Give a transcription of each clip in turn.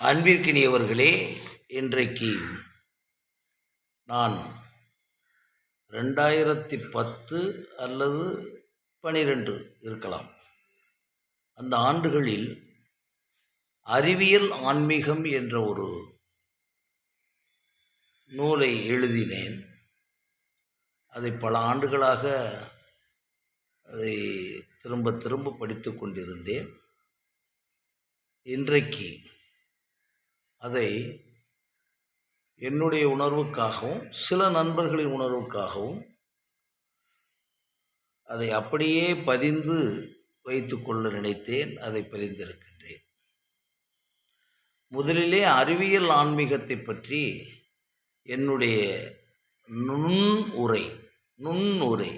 அன்பிற்கினியவர்களே, இன்றைக்கு நான் 2010 அல்லது 12 இருக்கலாம், அந்த ஆண்டுகளில் அறிவியல் ஆன்மீகம் என்ற ஒரு நூலை எழுதினேன். அதை பல ஆண்டுகளாக அதை திரும்ப திரும்ப படித்து கொண்டிருந்தேன். இன்றைக்கு அதை என்னுடைய உணர்வுக்காகவும் சில நண்பர்களின் உணர்வுக்காகவும் அதை அப்படியே பதிந்து வைத்து கொள்ள நினைத்தேன். அதை பதிந்திருக்கின்றேன். முதலிலே அறிவியல் ஆன்மீகத்தை பற்றி என்னுடைய நுண்ணுரை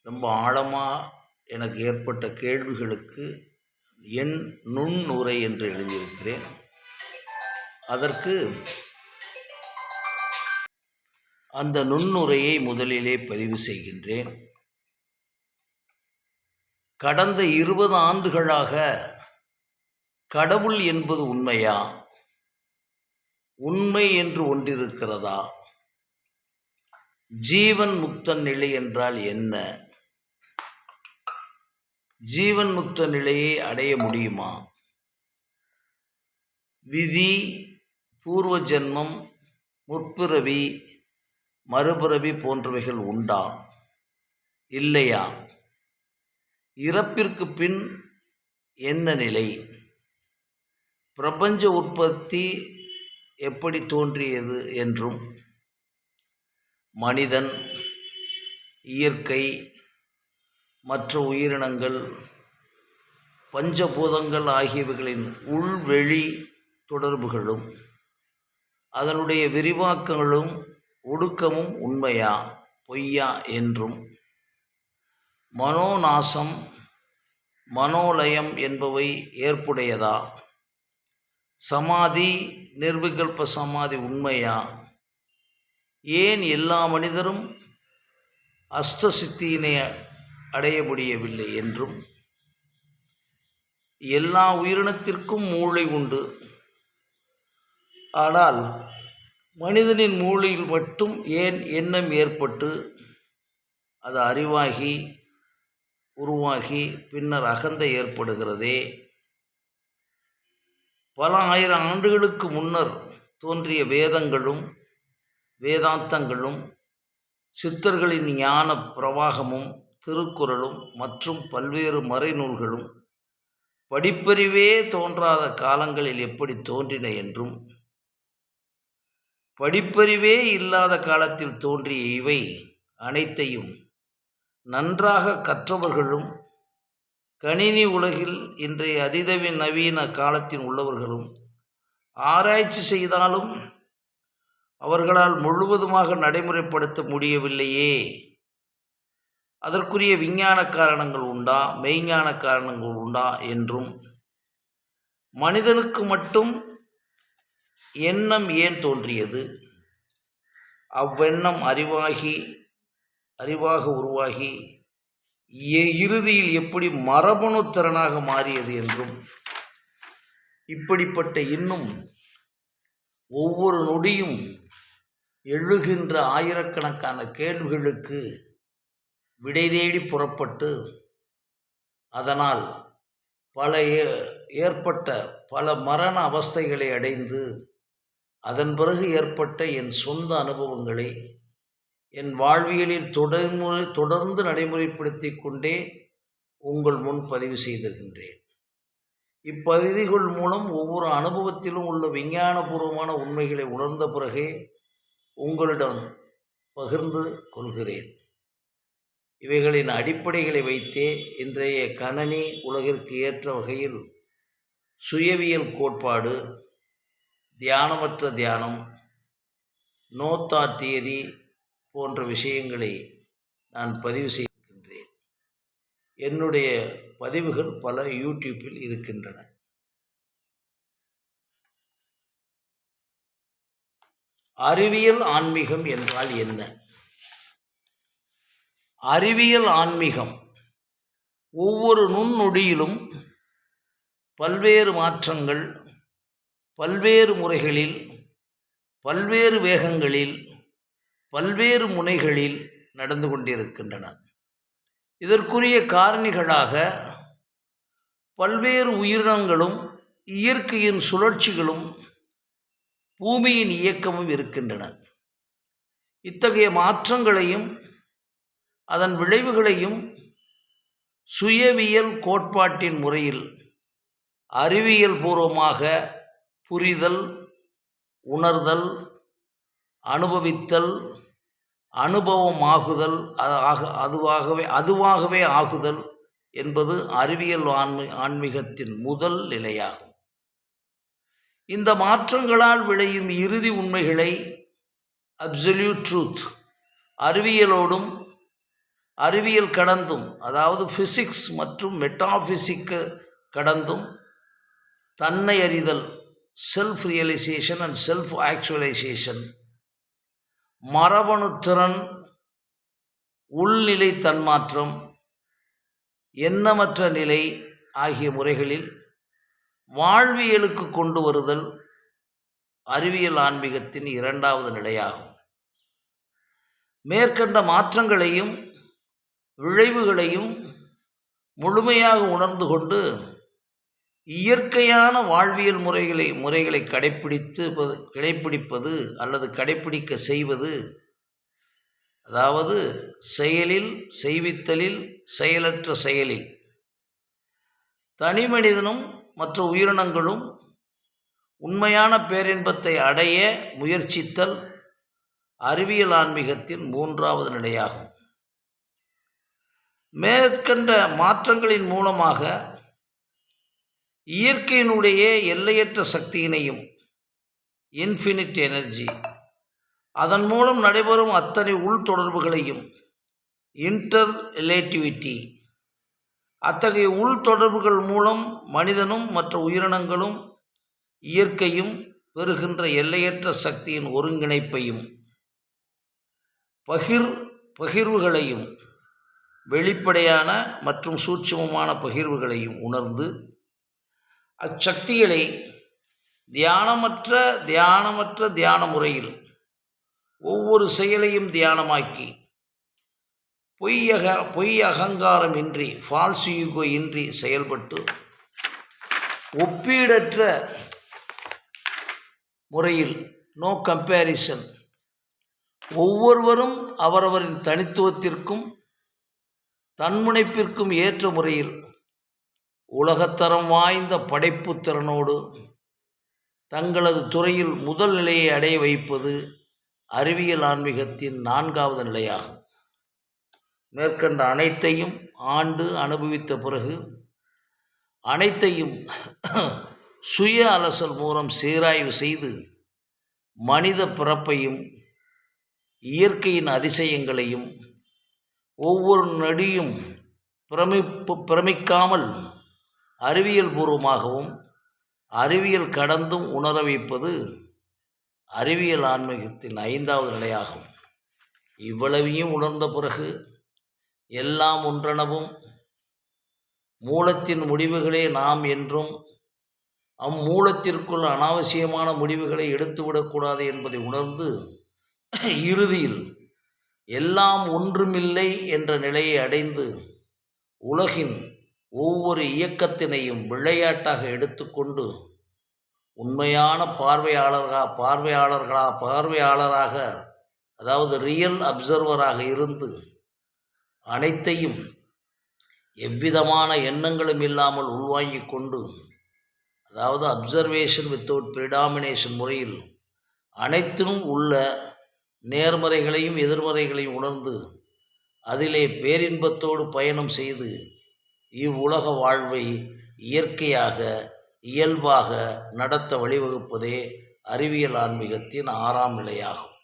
ரொம்ப ஆழமாக எனக்கு ஏற்பட்ட கேள்விகளுக்கு என் நுண்ணுரை என்று எழுதியிருக்கிறேன். அதற்கு அந்த நுண்ணுரையை முதலிலே பதிவு செய்கின்றேன். கடந்த 20 ஆண்டுகளாக கடவுள் என்பது உண்மையா? உண்மை என்று ஒன்றிருக்கிறதா? ஜீவன் முக்த நிலை என்றால் என்ன? ஜீவன் முக்த நிலையை அடைய முடியுமா? விதி, பூர்வ ஜென்மம், முற்பிறவி, மறுபிறவி போன்றவைகள் உண்டா இல்லையா? இறப்பிற்கு பின் என்ன நிலை? பிரபஞ்ச உற்பத்தி எப்படி தோன்றியது என்றும், மனிதன், இயற்கை, மற்ற உயிரினங்கள், பஞ்சபூதங்கள் ஆகியவைகளின் உள்வெளி தொடர்புகளும் அதனுடைய விரிவாக்கங்களும் ஒடுக்கமும் உண்மையா பொய்யா என்றும், மனோநாசம், மனோலயம் என்பவை ஏற்புடையதா? சமாதி, நிர்விகல்ப சமாதி உண்மையா? ஏன் எல்லா மனிதரும் அஷ்டசித்தியினை அடைய முடியவில்லை என்றும், எல்லா உயிரினத்திற்கும் மூளை உண்டு, ஆனால் மனிதனின் மூளையில் மட்டும் ஏன் எண்ணம் ஏற்பட்டு அது அறிவாகி உருவாகி பின்னர் அகந்தை ஏற்படுகிறதே? பல ஆயிரம் ஆண்டுகளுக்கு முன்னர் தோன்றிய வேதங்களும் வேதாந்தங்களும் சித்தர்களின் ஞான பிரவாகமும் திருக்குறளும் மற்றும் பல்வேறு மறைநூல்களும் படிப்பறிவே தோன்றாத காலங்களில் எப்படி தோன்றின என்றும், படிப்பறிவே இல்லாத காலத்தில் தோன்றிய இவை அனைத்தையும் நன்றாக கற்றவர்களும் கணினி உலகில் இன்றைய நவீன காலத்தில் உள்ளவர்களும் ஆராய்ச்சி செய்தாலும் அவர்களால் முழுவதுமாக நடைமுறைப்படுத்த முடியவில்லையே. அதற்குரிய விஞ்ஞான காரணங்கள் உண்டா, மெய்ஞான காரணங்கள் உண்டா என்றும், மனிதனுக்கு மட்டும் எண்ணம் ஏன் தோன்றியது? அவ்வெண்ணம் அறிவாக உருவாகி இறுதியில் எப்படி மரபணு திறனாக மாறியது என்றும், இப்படிப்பட்ட இன்னும் ஒவ்வொரு நொடியும் எழுகின்ற ஆயிரக்கணக்கான கேள்விகளுக்கு விடை தேடி புறப்பட்டு அதனால் ஏற்பட்ட பல மரண அவஸ்தைகளை அடைந்து அதன் பிறகு ஏற்பட்ட என் சொந்த அனுபவங்களை என் வாழ்வியலில் தொடர்ந்து நடைமுறைப்படுத்தி கொண்டே உங்கள் முன் பதிவு செய்திருக்கின்றேன். இப்பகுதிகள் மூலம் ஒவ்வொரு அனுபவத்திலும் உள்ள விஞ்ஞானபூர்வமான உண்மைகளை உணர்ந்த பிறகே உங்களிடம் பகிர்ந்து கொள்கிறேன். இவைகளின் அடிப்படைகளை வைத்தே இன்றைய கணனி உலகிற்கு ஏற்ற வகையில் சுயவியல் கோட்பாடு, தியானமற்ற தியானம், நோ தாட் தியரி போன்ற விஷயங்களை நான் பதிவு செய்கின்றேன். என்னுடைய பதிவுகள் பல யூடியூப்பில் இருக்கின்றன. அறிவியல் ஆன்மீகம் என்றால் என்ன? அறிவியல் ஆன்மீகம் ஒவ்வொரு நுண்ணொடியிலும் பல்வேறு மாற்றங்கள், பல்வேறு முறைகளில், பல்வேறு வேகங்களில், பல்வேறு முனைகளில் நடந்து கொண்டிருக்கின்றன. இதற்குரிய காரணிகளாக பல்வேறு உயிரினங்களும் இயற்கையின் சுழற்சிகளும் பூமியின் இயக்கமும் இருக்கின்றன. இத்தகைய மாற்றங்களையும் அதன் விளைவுகளையும் சுயவியல் கோட்பாட்டின் முறையில் அறிவியல் பூர்வமாக புரிதல், உணர்தல், அனுபவித்தல், அனுபவமாகுதல், அதுவாகவே ஆகுதல் என்பது அறிவியல் ஆன்மீகத்தின் முதல் நிலையாகும். இந்த மாற்றங்களால் விளையும் இறுதி உண்மைகளை அப்சல்யூட் ட்ரூத் அறிவியலோடும் அறிவியல் கடந்தும், அதாவது ஃபிசிக்ஸ் மற்றும் மெட்டாஃபிசிக்கு கடந்தும் தன்னை அறிதல், self realisation and self actualisation, மரபணுத்திறன், உள்நிலை தன்மாற்றம், எண்ணமற்ற நிலை ஆகிய முறைகளில் வாழ்வியலுக்கு கொண்டு வருதல் அறிவியல் ஆன்மீகத்தின் இரண்டாவது நிலையாகும். மேற்கண்ட மாற்றங்களையும் விளைவுகளையும் முழுமையாக உணர்ந்து கொண்டு இயற்கையான வாழ்வியல் முறைகளை கடைப்பிடிப்பது அல்லது கடைப்பிடிக்க செய்வது, அதாவது செயலில், செய்வித்தலில், செயலற்ற செயலில் தனி மனிதனும் மற்ற உயிரினங்களும் உண்மையான பேரின்பத்தை அடைய முயற்சித்தல் அறிவியல் ஆன்மீகத்தின் மூன்றாவது நிலையாகும். மேற்கண்ட மாற்றங்களின் மூலமாக இயற்கையினுடைய எல்லையற்ற சக்தியினையும், இன்ஃபினிட் எனர்ஜி, அதன் மூலம் நடைபெறும் அத்தனை உள்தொடர்புகளையும், இன்டர் ரிலேட்டிவிட்டி, அத்தகைய உள்தொடர்புகள் மூலம் மனிதனும் மற்ற உயிரினங்களும் இயற்கையும் பெறுகின்ற எல்லையற்ற சக்தியின் ஒருங்கிணைப்பையும் பகிர்வுகளையும், வெளிப்படையான மற்றும் சூட்சுமமான பகிர்வுகளையும் உணர்ந்து அச்சக்திகளை தியானமற்ற தியான முறையில் ஒவ்வொரு செயலையும் தியானமாக்கி பொய் அகங்காரம் இன்றி, ஃபால்ஸ் ஈகோ இன்றி செயல்பட்டு ஒப்பீடற்ற முறையில், நோ கம்பேரிசன், ஒவ்வொருவரும் அவரவரின் தனித்துவத்திற்கும் தன்முனைப்பிற்கும் ஏற்ற முறையில் உலகத்தரம் வாய்ந்த படைப்பு திறனோடு தங்களது துறையில் முதல் நிலையை அடைய வைப்பது அறிவியல் ஆன்மீகத்தின் நான்காவது நிலையாகும். மேற்கண்ட அனைத்தையும் ஆண்டு அனுபவித்த பிறகு அனைத்தையும் சுய அலசல் மூலம் சீராய்வு செய்து மனித பிறப்பையும் இயற்கையின் அதிசயங்களையும் ஒவ்வொரு நொடியும் பிரமிக்காமல் அறிவியல் பூர்வமாகவும் அறிவியல் கடந்தும் உணர வைப்பது அறிவியல் ஆன்மீகத்தின் ஐந்தாவது நிலையாகும். இவ்வளவையும் உணர்ந்த பிறகு எல்லாம் ஒன்றெனவும் மூலத்தின் முடிவுகளே நாம் என்றும் அம்மூலத்திற்குள் அனாவசியமான முடிவுகளை எடுத்துவிடக்கூடாது என்பதை உணர்ந்து இறுதியில் எல்லாம் ஒன்றுமில்லை என்ற நிலையை அடைந்து உலகின் ஒவ்வொரு இயக்கத்தினையும் விளையாட்டாக எடுத்துக்கொண்டு உண்மையான பார்வையாளராக, அதாவது ரியல் அப்சர்வராக இருந்து அனைத்தையும் எவ்விதமான எண்ணங்களும் இல்லாமல் உள்வாங்கிக் கொண்டு, அதாவது அப்சர்வேஷன் வித்தவுட் ப்ரிடாமினேஷன் முறையில் அனைத்திலும் உள்ள நேர்மறைகளையும் எதிர்மறைகளையும் உணர்ந்து அதிலே பேரின்பத்தோடு பயணம் செய்து இவ்வுலக வாழ்வை இயற்கையாக இயல்பாக நடத்த வழிவகுப்பதே அறிவியல் ஆன்மீகத்தின் 6ஆம் நிலையாகும்.